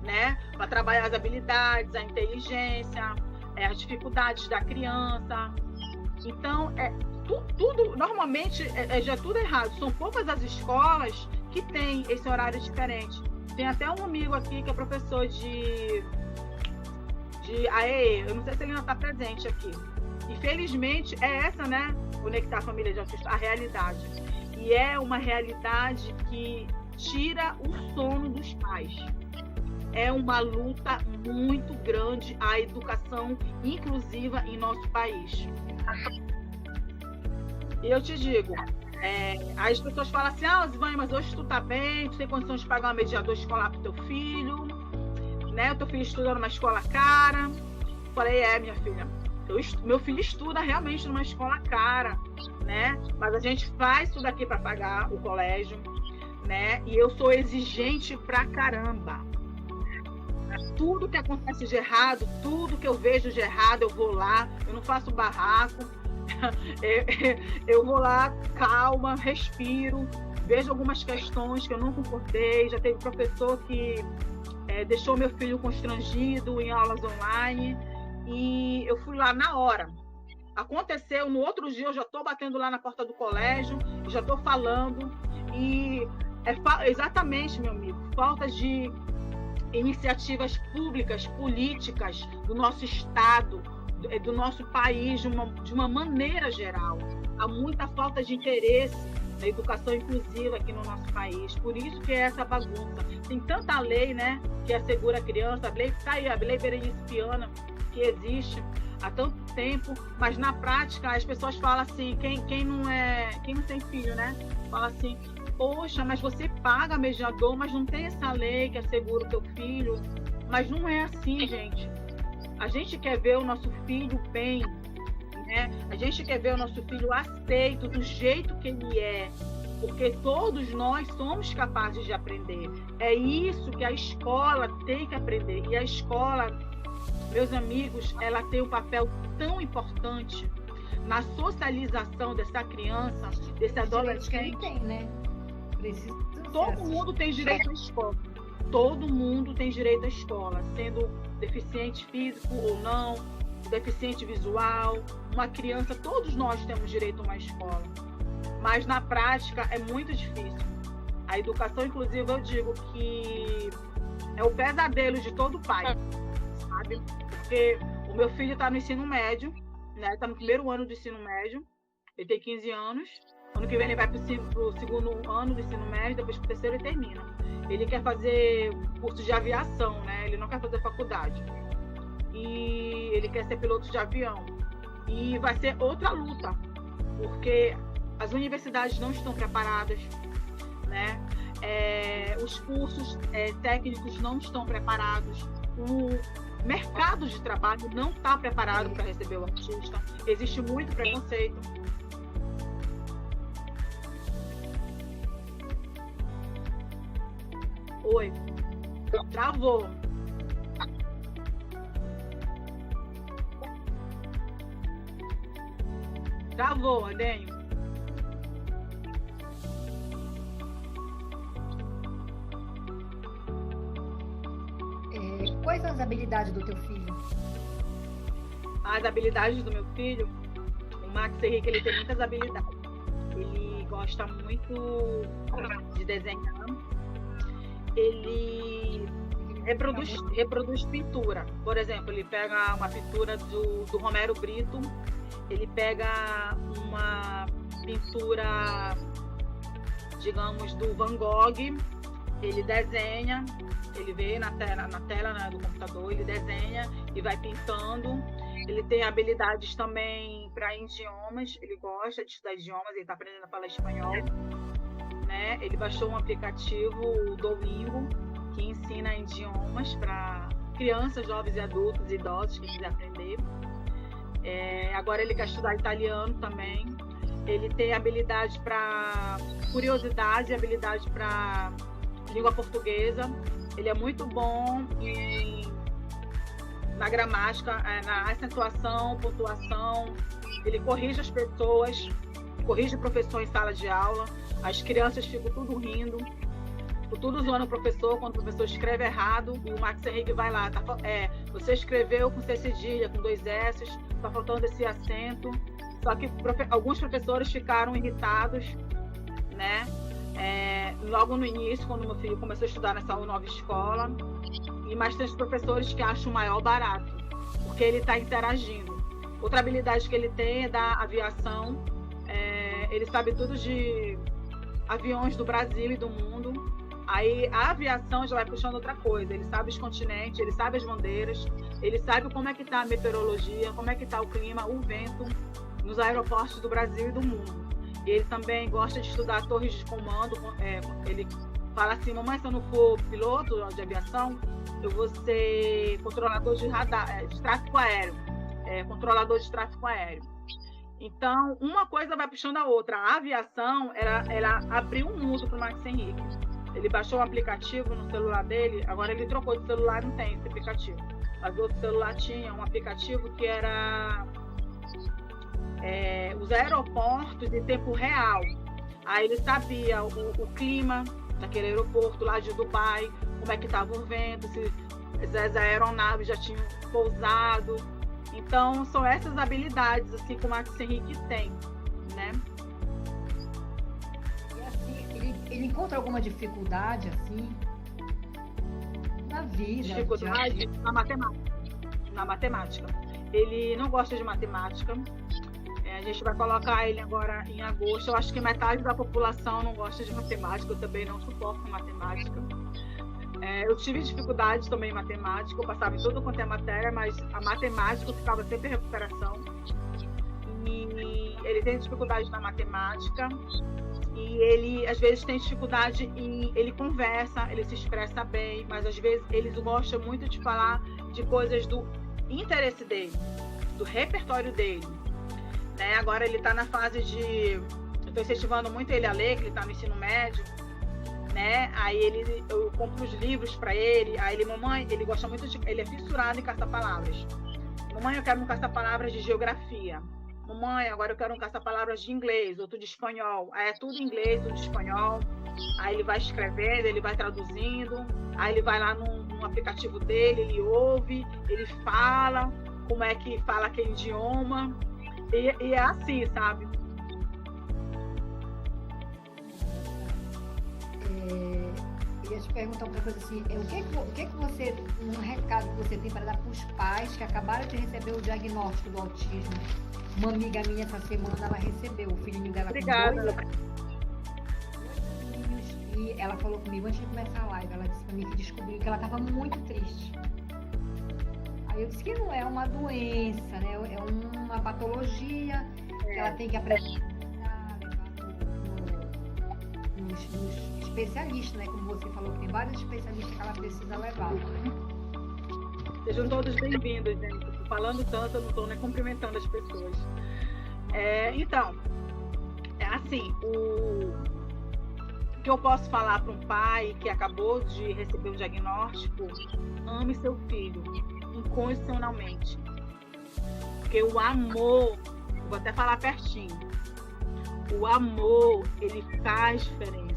né? Para trabalhar as habilidades, a inteligência, as dificuldades da criança. Então, tudo normalmente, já é tudo errado. São poucas as escolas que têm esse horário diferente. Tem até um amigo aqui que é professor de de AEE. Eu não sei se ele ainda está presente aqui. Infelizmente, é essa, né? Conectar a família de autistas, a realidade. E é uma realidade que tira o sono dos pais. É uma luta muito grande a educação inclusiva em nosso país. E eu te digo, as pessoas falam assim, Osivane, mas hoje tu tá bem, tu tem condições de pagar um mediador escolar pro teu filho, né? O teu filho estuda numa escola cara. Falei, minha filha, meu filho estuda realmente numa escola cara, né? Mas a gente faz tudo aqui para pagar o colégio, né? E eu sou exigente pra caramba. Tudo que acontece de errado, tudo que eu vejo de errado, eu vou lá, eu não faço barraco, eu vou lá, calma, respiro, vejo algumas questões que eu não concordei, já teve professor que deixou meu filho constrangido em aulas online, e eu fui lá na hora. Aconteceu, no outro dia eu já estou batendo lá na porta do colégio, já estou falando, e exatamente, meu amigo, falta de iniciativas públicas, políticas do nosso estado, do nosso país, de uma maneira geral. Há muita falta de interesse na educação inclusiva aqui no nosso país. Por isso que é essa bagunça. Tem tanta lei, né, que assegura a criança, a lei está aí, a lei Berenice Viana, que existe há tanto tempo, mas na prática as pessoas falam assim, quem não tem filho, né, fala assim, poxa, mas você paga mediador, mas não tem essa lei que assegura o teu filho. Mas não é assim, gente. A gente quer ver o nosso filho bem, né? A gente quer ver o nosso filho aceito do jeito que ele é, porque todos nós somos capazes de aprender. É isso que a escola tem que aprender. E a escola, meus amigos, ela tem um papel tão importante na socialização dessa criança, desse adolescente. Que ele tem, né? Todo mundo tem direito à escola. Todo mundo tem direito à escola, sendo deficiente físico ou não, deficiente visual, uma criança, todos nós temos direito a uma escola. Mas na prática é muito difícil. A educação inclusiva, eu digo que é o pesadelo de todo pai, sabe? Porque o meu filho está no ensino médio, né? Está no primeiro ano do ensino médio, ele tem 15 anos. Ano que vem ele vai para o segundo ano do ensino médio, depois para o terceiro e termina. Ele quer fazer curso de aviação, né? Ele não quer fazer faculdade. E ele quer ser piloto de avião. E vai ser outra luta, porque as universidades não estão preparadas, né? Os cursos técnicos não estão preparados. O mercado de trabalho não está preparado para receber o autista. Existe muito preconceito. Oi, travou. Travou, Adenho. Quais são as habilidades do teu filho? As habilidades do meu filho, o Max Henrique, ele tem muitas habilidades. Ele gosta muito de desenhar. Ele reproduz pintura. Por exemplo, ele pega uma pintura do Romero Brito, ele pega uma pintura, digamos, do Van Gogh, ele desenha, ele vê na tela, né, do computador, ele desenha e vai pintando. Ele tem habilidades também para idiomas, ele gosta de estudar idiomas, ele está aprendendo a falar espanhol. Né? Ele baixou um aplicativo, o Duolingo, que ensina idiomas para crianças, jovens e adultos, idosos que quiserem aprender. Agora ele quer estudar italiano também. Ele tem habilidade para curiosidade, habilidade para língua portuguesa. Ele é muito bom na gramática, na acentuação, pontuação. Ele corrige as pessoas, corrige o professor em sala de aula. As crianças ficam tudo rindo, ficam tudo zoando o professor quando o professor escreve errado. E o Max Henrique vai lá, você escreveu com C cedilha, com 2 S, está faltando esse acento. Só que alguns professores ficaram irritados, né? Logo no início, quando meu filho começou a estudar nessa nova escola. Mas tem os professores que acham o maior barato. porque ele está interagindo. Outra habilidade que ele tem é da aviação. Ele sabe tudo de aviões do Brasil e do mundo. Aí a aviação já vai puxando outra coisa. Ele sabe os continentes, ele sabe as bandeiras, ele sabe como é que está a meteorologia, como é que está o clima, o vento nos aeroportos do Brasil e do mundo. E ele também gosta de estudar torres de comando. Ele fala assim: mamãe, se eu não for piloto de aviação, eu vou ser controlador de radar, de tráfego aéreo. Controlador de tráfego aéreo. Então, uma coisa vai puxando a outra. A aviação, ela abriu um mundo para o Max Henrique. Ele baixou um aplicativo no celular dele, agora ele trocou de celular, não tem esse aplicativo. Mas o outro celular tinha um aplicativo que era os aeroportos em tempo real. Aí ele sabia o clima daquele aeroporto lá de Dubai, como é que estava o vento, se as aeronaves já tinham pousado. Então, são essas habilidades assim, que o Max Henrique tem, né? E assim, ele encontra alguma dificuldade, assim, na vida? Dificuldade na matemática. Na matemática. Ele não gosta de matemática. A gente vai colocar ele agora em agosto. Eu acho que metade da população não gosta de matemática. Eu também não suporto matemática. Eu tive dificuldade também em matemática, eu passava em tudo quanto é matéria, mas a matemática eu ficava sempre em recuperação. E ele tem dificuldade na matemática e ele às vezes tem dificuldade em... Ele conversa, ele se expressa bem, mas às vezes ele gosta muito de falar de coisas do interesse dele, do repertório dele, né? Agora ele está na fase de... Eu estou incentivando muito ele a ler, que ele está no ensino médio, né? Aí eu compro os livros para ele. Aí ele: mamãe, ele gosta muito de... Ele é fissurado em caça-palavras. Mamãe, eu quero um caça-palavras de geografia. Mamãe, agora eu quero um caça-palavras de inglês, outro de espanhol. Aí é tudo em inglês, tudo de espanhol. Aí ele vai escrevendo, ele vai traduzindo. Aí ele vai lá no aplicativo dele, ele ouve, ele fala como é que fala aquele idioma. E é assim, sabe? Eu ia te perguntar outra coisa assim, o que você, um recado que você tem para dar para os pais que acabaram de receber o diagnóstico do autismo? Uma amiga minha essa semana, ela recebeu, o filhinho dela com 2 aninhos, e ela falou comigo antes de começar a live, ela disse para mim que descobriu que ela estava muito triste. Aí eu disse que não é uma doença, né? É uma patologia que ela tem que aprender nos especialistas, né? Como você falou, que tem vários especialistas que ela precisa levar. Sejam todos bem-vindos, gente. Estou falando tanto, eu não estou nem cumprimentando as pessoas. Então, assim, o que eu posso falar para um pai que acabou de receber o diagnóstico: ame seu filho incondicionalmente. Porque o amor, vou até falar pertinho, o amor, ele faz diferença.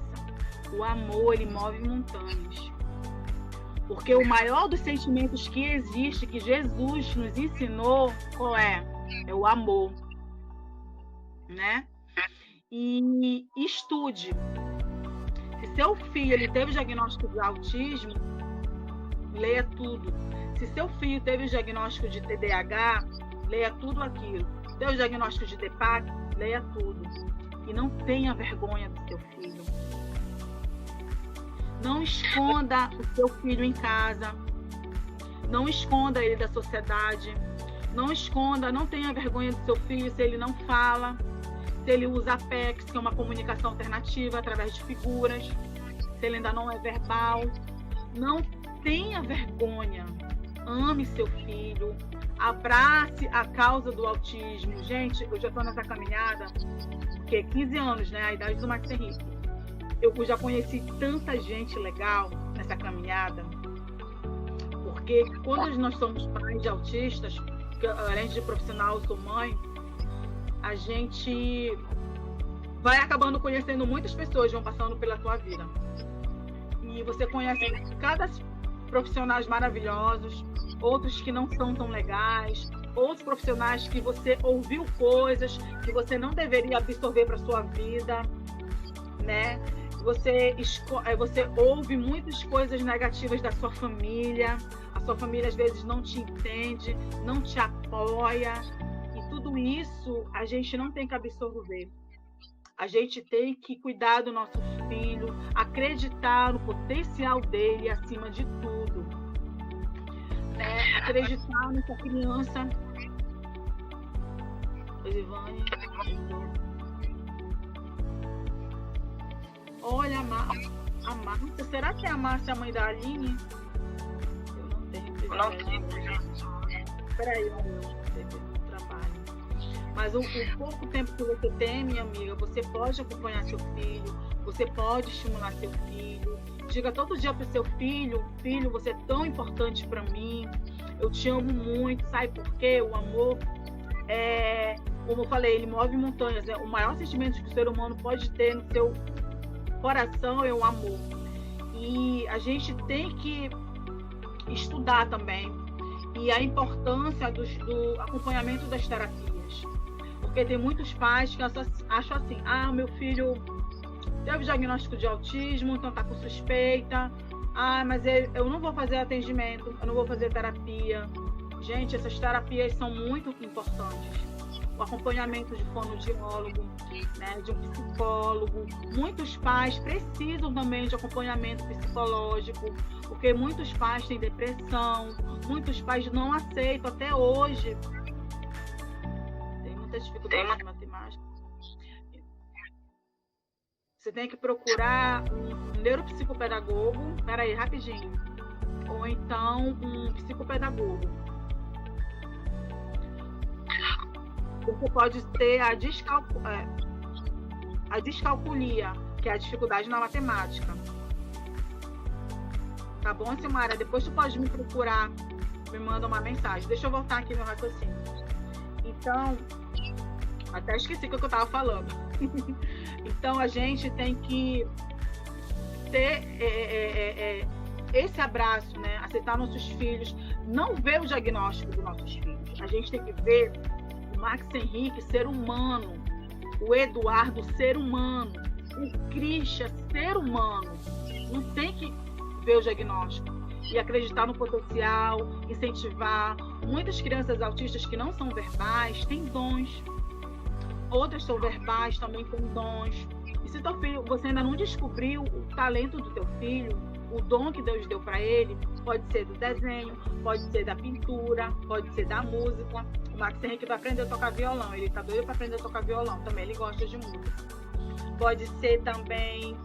O amor, ele move montanhas. Porque o maior dos sentimentos que existe, que Jesus nos ensinou, qual é? É o amor, né? E estude. Se seu filho ele teve o diagnóstico de autismo, leia tudo. Se seu filho teve o diagnóstico de TDAH, leia tudo aquilo. Se teve o diagnóstico de DEPAC, leia tudo. E não tenha vergonha do seu filho. Não esconda o seu filho em casa. Não esconda ele da sociedade. Não esconda, não tenha vergonha do seu filho se ele não fala, se ele usa Apex, que é uma comunicação alternativa através de figuras, se ele ainda não é verbal. Não tenha vergonha. Ame seu filho. Abrace a causa do autismo. Gente, eu já estou nessa caminhada, que é 15 anos, né? A idade do Max Henrique. Eu já conheci tanta gente legal nessa caminhada, porque quando nós somos pais de autistas, além de profissional, eu sou mãe, a gente vai acabando conhecendo muitas pessoas, vão passando pela tua vida. E você conhece cada profissionais maravilhosos, outros que não são tão legais, outros profissionais que você ouviu coisas que você não deveria absorver para sua vida, né? Você ouve muitas coisas negativas da sua família, a sua família às vezes não te entende, não te apoia, e tudo isso a gente não tem que absorver. A gente tem que cuidar do nosso filho, acreditar no potencial dele acima de tudo, né? Acreditar nessa criança. Osivane. Olha, a Márcia. Será que é a Márcia a mãe da Aline? Eu não tenho. Peraí, eu trabalho. Mas o pouco tempo que você tem, minha amiga, você pode acompanhar seu filho, você pode estimular seu filho. Diga todo dia para o seu filho: filho, você é tão importante para mim, eu te amo muito. Sabe por quê? O amor é, como eu falei, ele move montanhas. O maior sentimento que o ser humano pode ter no seu coração é o amor. E a gente tem que estudar também e a importância do acompanhamento das terapias, porque tem muitos pais que acham assim: meu filho teve diagnóstico de autismo, então está com suspeita, mas eu não vou fazer atendimento, eu não vou fazer terapia. Gente, essas terapias são muito importantes. O acompanhamento de fonoaudiólogo, né, de um psicólogo. Muitos pais precisam também de acompanhamento psicológico, porque muitos pais têm depressão, muitos pais não aceitam até hoje. Tem muita dificuldade de matemática. Você tem que procurar um neuropsicopedagogo, peraí, rapidinho, ou então um psicopedagogo. Você pode ter a descalculia, que é a dificuldade na matemática. Tá bom, Silmara? Depois tu pode me procurar, me manda uma mensagem. Deixa eu voltar aqui no raciocínio. Então, até esqueci o que eu estava falando. Então, a gente tem que ter esse abraço, né? Aceitar nossos filhos, não ver o diagnóstico dos nossos filhos. A gente tem que ver o Max Henrique, ser humano, o Eduardo, ser humano, o Christian, ser humano. Não tem que ver o diagnóstico e acreditar no potencial, incentivar. Muitas crianças autistas que não são verbais têm dons, outras são verbais, também têm dons. E se teu filho, você ainda não descobriu o talento do teu filho, o dom que Deus deu para ele, pode ser do desenho, pode ser da pintura, pode ser da música. O Max Henrique vai aprender a tocar violão, ele está doido para aprender a tocar violão também, ele gosta de música. Pode ser também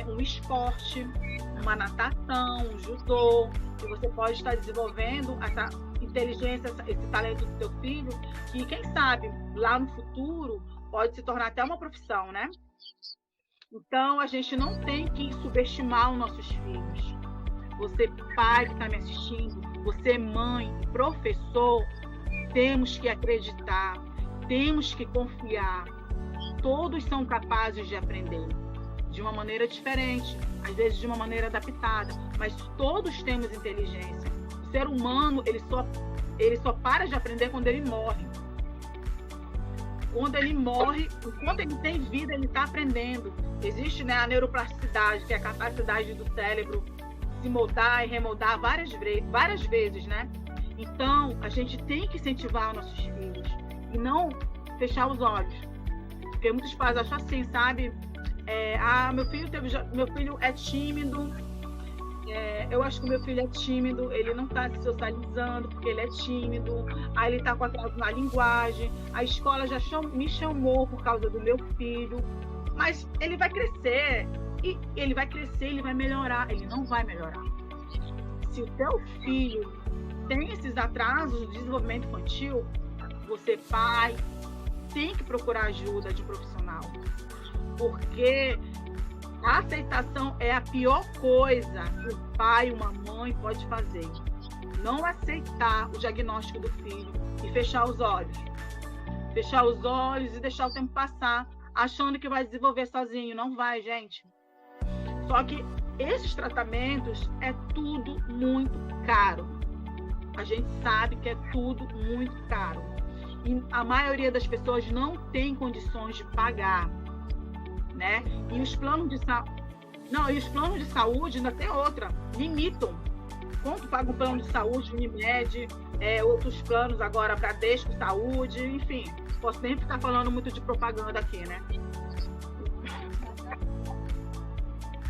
um esporte, uma natação, um judô, e você pode estar desenvolvendo essa inteligência, esse talento do teu filho, que quem sabe lá no futuro pode se tornar até uma profissão, né? Então, a gente não tem que subestimar os nossos filhos. Você, pai que está me assistindo, você, mãe, professor, temos que acreditar, temos que confiar. Todos são capazes de aprender de uma maneira diferente, às vezes de uma maneira adaptada, mas todos temos inteligência. O ser humano, ele só para de aprender quando ele morre. Quando ele morre, enquanto ele tem vida, ele está aprendendo. Existe, né, a neuroplasticidade, que é a capacidade do cérebro se moldar e remoldar várias vezes, né? Então, a gente tem que incentivar os nossos filhos e não fechar os olhos. Porque muitos pais acham assim, sabe? Meu filho é tímido. Eu acho que o meu filho é tímido, ele não está se socializando porque ele é tímido, aí ele está com atraso na linguagem, a escola já me chamou por causa do meu filho, mas ele vai crescer, ele vai melhorar, ele não vai melhorar. Se o teu filho tem esses atrasos de desenvolvimento infantil, você, pai, tem que procurar ajuda de um profissional, porque a aceitação é a pior coisa que um pai, uma mãe pode fazer. Não aceitar o diagnóstico do filho e fechar os olhos. Fechar os olhos e deixar o tempo passar, achando que vai desenvolver sozinho. Não vai, gente. Só que esses tratamentos é tudo muito caro. A gente sabe que é tudo muito caro. E a maioria das pessoas não tem condições de pagar. Né? E os planos de saúde ainda tem outra, limitam. Quando paga um plano de saúde, Unimed, outros planos agora, Bradesco, Saúde, enfim. Posso nem ficar falando muito de propaganda aqui, né?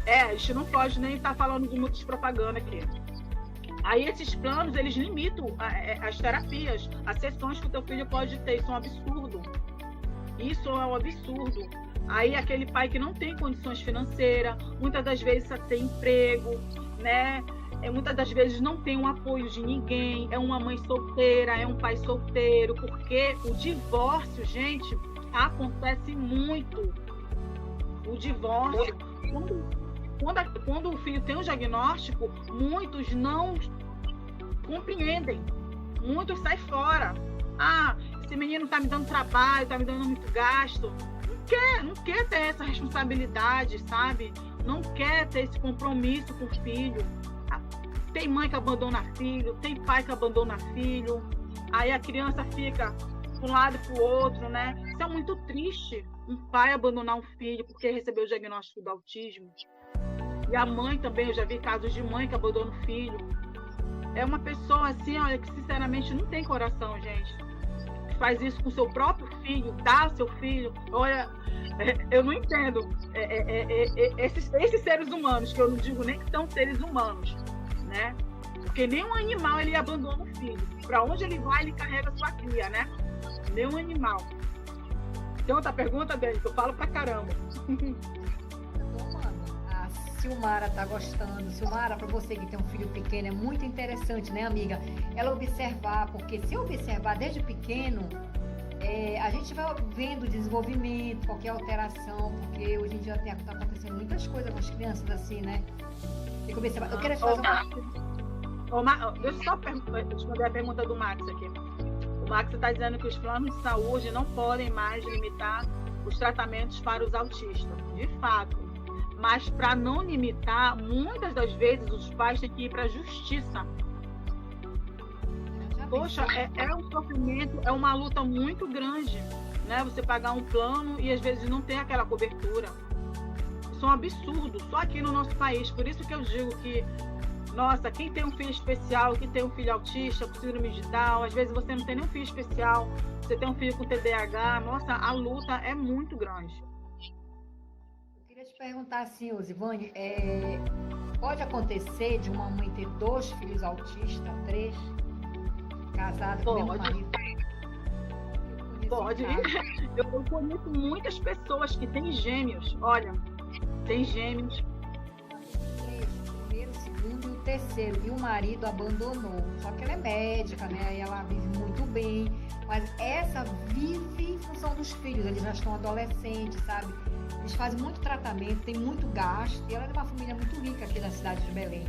A gente não pode nem estar falando de muito de propaganda aqui. Aí esses planos, eles limitam as terapias, as sessões que o teu filho pode ter. Isso é um absurdo. Isso é um absurdo. Aí aquele pai que não tem condições financeiras, muitas das vezes só tem emprego, né? Muitas das vezes não tem um apoio de ninguém, é uma mãe solteira, é um pai solteiro, porque o divórcio, gente, acontece muito. O divórcio, quando o filho tem um diagnóstico, muitos não compreendem, muitos saem fora. Esse menino tá me dando trabalho, tá me dando muito gasto. Não quer ter essa responsabilidade, sabe? Não quer ter esse compromisso com o filho. Tem mãe que abandona filho, tem pai que abandona filho. Aí a criança fica de um lado para o outro, né? Isso é muito triste, um pai abandonar um filho porque recebeu o diagnóstico do autismo. E a mãe também, eu já vi casos de mãe que abandona o filho. É uma pessoa assim, olha, que sinceramente não tem coração, gente. Faz isso com o seu próprio filho, dá ao seu filho. Olha, eu não entendo. Esses seres humanos, que eu não digo nem que são seres humanos, né? Porque nenhum animal ele abandona o filho. Para onde ele vai, ele carrega a sua cria, né? Nenhum animal. Tem outra pergunta, Dani, que eu falo pra caramba. A Silmara tá gostando. Silmara, para você que tem um filho pequeno, é muito interessante, né, amiga? Ela observar, porque se observar desde pequeno, a gente vai vendo o desenvolvimento, qualquer alteração, porque hoje em dia tá acontecendo muitas coisas com as crianças assim, né? Tem que observar. Eu quero te fazer Deixa eu só responder a pergunta do Max aqui. O Max está dizendo que os planos de saúde não podem mais limitar os tratamentos para os autistas. De fato. Mas para não limitar, muitas das vezes os pais têm que ir para a justiça. Poxa, é um sofrimento, é uma luta muito grande, né? Você pagar um plano e às vezes não tem aquela cobertura. Isso é um absurdo, só aqui no nosso país. Por isso que eu digo que, nossa, quem tem um filho especial, quem tem um filho autista, com síndrome de Down, às vezes você não tem nenhum filho especial, você tem um filho com TDAH, nossa, a luta é muito grande. Eu queria te perguntar assim, Osivane, pode acontecer de uma mãe ter 2 filhos autistas, 3, casados com o mesmo marido? Pode. Eu conheço muitas pessoas que têm gêmeos, olha, tem gêmeos. O primeiro, o segundo e o terceiro. E o marido abandonou. Só que ela é médica, né? Aí ela vive muito bem. Mas essa vive em função dos filhos. Eles já estão adolescentes, sabe? Eles fazem muito tratamento, tem muito gasto. E ela é de uma família muito rica aqui da cidade de Belém.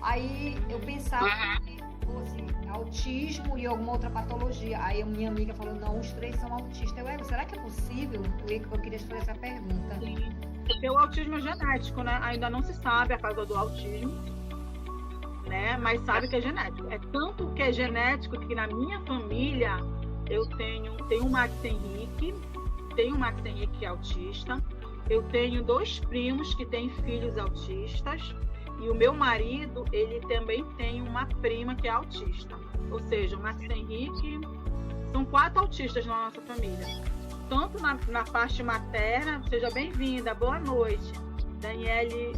Aí eu pensava que fosse autismo e alguma outra patologia. Aí a minha amiga falou, não, os 3 são autistas. Será que é possível? Eu queria te fazer essa pergunta. Sim. Porque o autismo é genético, né? Ainda não se sabe a causa do autismo, né? Mas sabe que é genético. É tanto que é genético que na minha família eu tenho o Max Henrique que é autista, eu tenho 2 primos que têm filhos autistas e o meu marido, ele também tem uma prima que é autista. Ou seja, o Max Henrique, são 4 autistas na nossa família. Tanto na parte materna, seja bem-vinda, boa noite, Daniele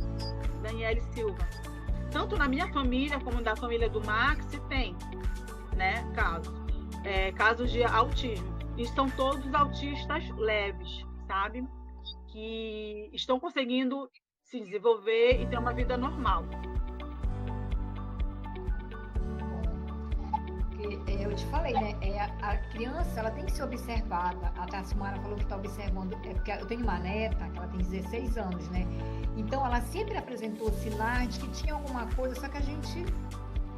Silva. Tanto na minha família como na família do Max tem, né, casos de autismo. E são todos autistas leves, sabe? Que estão conseguindo se desenvolver e ter uma vida normal. Eu te falei, né? A criança, ela tem que ser observada. A Silmara falou que está observando. Porque eu tenho uma neta, que ela tem 16 anos, né? Então, ela sempre apresentou sinais de que tinha alguma coisa, só que a gente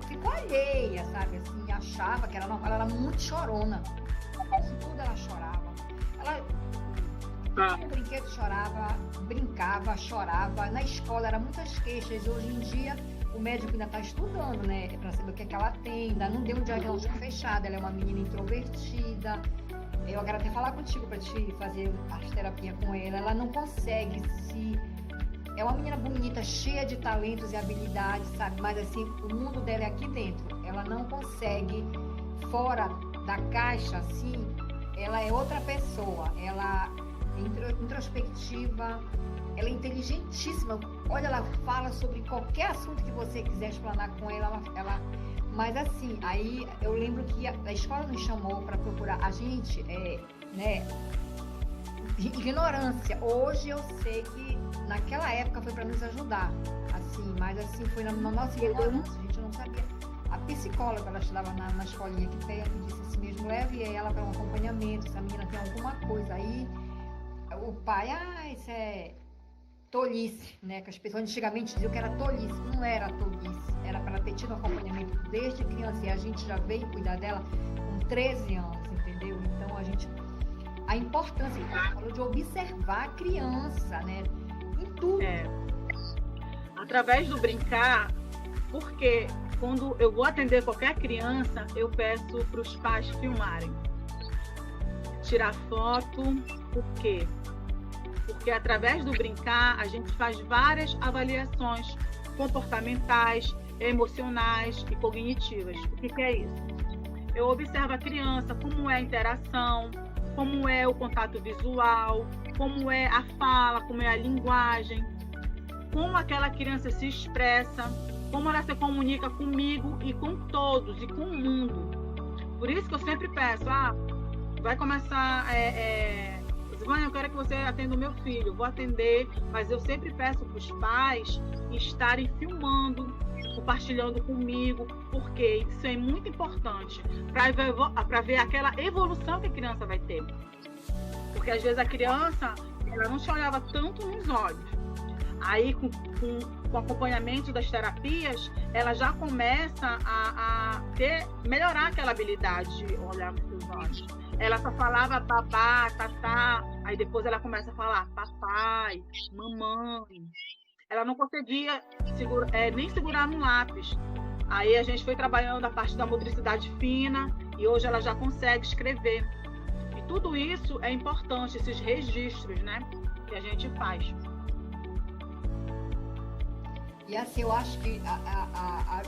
ficou alheia, sabe? Assim, achava que ela era muito chorona. Isso tudo ela chorava. Ela tinha um brinquedo, chorava, brincava, chorava. Na escola, eram muitas queixas. Hoje em dia, o médico ainda está estudando, né? Para saber o que é que ela tem. Ainda não deu um diagnóstico fechado. Ela é uma menina introvertida. Eu quero até falar contigo para te fazer arte terapia com ela. Ela não consegue se é uma menina bonita, cheia de talentos e habilidades, sabe? Mas assim, o mundo dela é aqui dentro. Ela não consegue, fora da caixa, assim, ela é outra pessoa. Ela é introspectiva, ela é inteligentíssima. Olha, ela fala sobre qualquer assunto que você quiser explanar com ela. Mas assim, aí eu lembro que a escola nos chamou para procurar a gente, né? Ignorância. Hoje eu sei que naquela época foi para nos ajudar, assim, mas assim foi na nossa ignorância, a gente não sabia. A psicóloga, ela estudava na escolinha aqui perto, disse assim mesmo, leve ela para um acompanhamento, se a menina tem alguma coisa. Aí o pai, isso é tolice, né? Que as pessoas antigamente diziam que era tolice. Não era tolice, era para ela ter tido um acompanhamento desde criança, e a gente já veio cuidar dela com 13 anos, entendeu? Então a importância que você falou de observar a criança, né? Em tudo. Através do brincar, porque quando eu vou atender qualquer criança, eu peço para os pais filmarem. Tirar foto, por quê? Porque através do brincar, a gente faz várias avaliações comportamentais, emocionais e cognitivas. O que é isso? Eu observo a criança, como é a interação, como é o contato visual, como é a fala, como é a linguagem, como aquela criança se expressa, como ela se comunica comigo e com todos, e com o mundo. Por isso que eu sempre peço, vai começar, Silvânia, eu quero que você atenda o meu filho, vou atender, mas eu sempre peço para os pais estarem filmando, compartilhando comigo, porque isso é muito importante para ver aquela evolução que a criança vai ter. Porque às vezes a criança, ela não te olhava tanto nos olhos. Aí, com o acompanhamento das terapias, ela já começa a melhorar aquela habilidade de olhar nos seus olhos. Ela só falava babá, tatá, aí depois ela começa a falar papai, mamãe. Ela não conseguia nem segurar no lápis. Aí a gente foi trabalhando a parte da motricidade fina e hoje ela já consegue escrever. E tudo isso é importante, esses registros, né, que a gente faz. E assim, eu acho que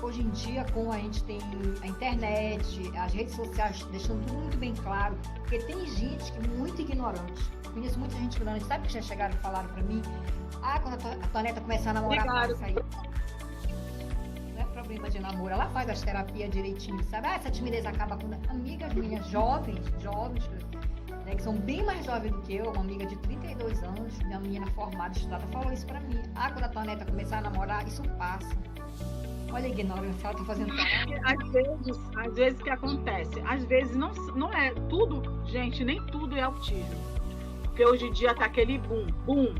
hoje em dia, como a gente tem a internet, as redes sociais deixando tudo muito bem claro, porque tem gente que é muito ignorante. Eu conheço muita gente ignorante. Sabe que já chegaram e falaram pra mim? Quando a tua neta começar a namorar, pode sair. Não é problema de namoro. Ela faz as terapias direitinho, sabe? Essa timidez acaba com amigas minhas jovens, né, que são bem mais jovens do que eu, uma amiga de 32 anos, minha menina formada, estudada, falou isso pra mim. Quando a tua neta começar a namorar, isso passa. Olha a ignorância, ela tá fazendo Às vezes o que acontece? Às vezes não é tudo, gente, nem tudo é autismo. Porque hoje em dia tá aquele boom.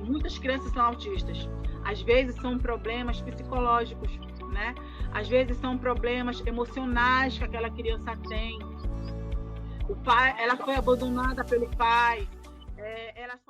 Muitas crianças são autistas. Às vezes são problemas psicológicos, né? Às vezes são problemas emocionais que aquela criança tem. O pai, ela foi abandonada pelo pai, ela só